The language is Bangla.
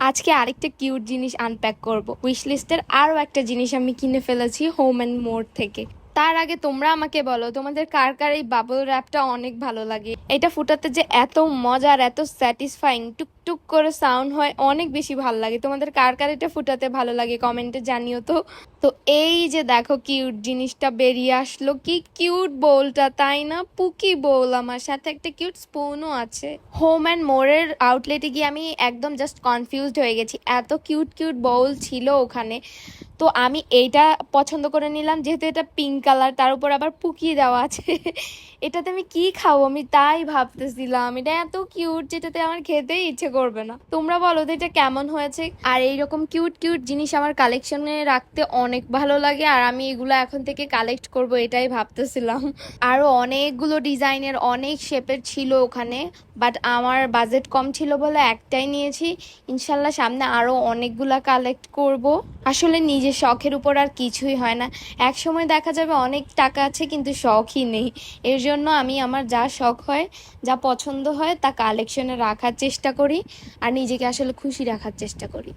আজকে আরেকটা কিউট জিনিস আনপ্যাক করব। উইশ লিস্টের আরও একটা জিনিস আমি কিনে ফেলেছি হোম অ্যান্ড মোর থেকে। তার আগে তোমরা আমাকে বলো তোমাদের কার কার এই বাবল র্যাপটা অনেক ভালো লাগে। এটা ফুটাতে যে এত মজার, এত স্যাটিসফাইং, টুকটুক করে সাউন্ড হয়, অনেক বেশি ভালো লাগে। তোমাদের কার কার এটা ফুটাতে ভালো লাগে কমেন্টে জানিও তো। তো এই যে দেখো কিউট জিনিসটা বেরিয়ে আসলো, কি কিউট বোলটা, তাই না? পুকি বোল, আমার সাথে একটা কিউট স্পুনও আছে। হোম অ্যান্ড মোরের আউটলেটে গিয়ে আমি একদম জাস্ট কনফিউজড হয়ে গেছি, এত কিউট কিউট বোল ছিল ওখানে। তো আমি এইটা পছন্দ করে নিলাম, যেহেতু এটা পিঙ্ক কালার, তার উপর আবার পুকি দেওয়া আছে। এটাতে আমি কি খাবো আমি তাই ভাবতেছিলাম। এটা এত কিউট যেটাতে আমার খেতেই ইচ্ছে করবে না। তোমরা বলো তো এটা কেমন হয়েছে। আর এইরকম কিউট কিউট জিনিস আমার কালেকশনে রাখতে অনেক ভালো লাগে, আর আমি এগুলো এখন থেকে কালেক্ট করব এটাই ভাবতেছিলাম। আরো অনেকগুলো ডিজাইনের, অনেক শেপের ছিল ওখানে, বাট আমার বাজেট কম ছিল বলে একটাই নিয়েছি। ইনশাল্লাহ সামনে আরো অনেকগুলা কালেক্ট করব। আসলে নিজের শখের উপর আর কিছুই হয় না। এক সময় দেখা যাবে অনেক টাকা আছে কিন্তু শখই নেই। এর জন্য আমি আমার যা শখ হয়, যা পছন্দ হয় তা কালেকশনে রাখার চেষ্টা করি, আর নিজেকে আসলে খুশি রাখার চেষ্টা করি।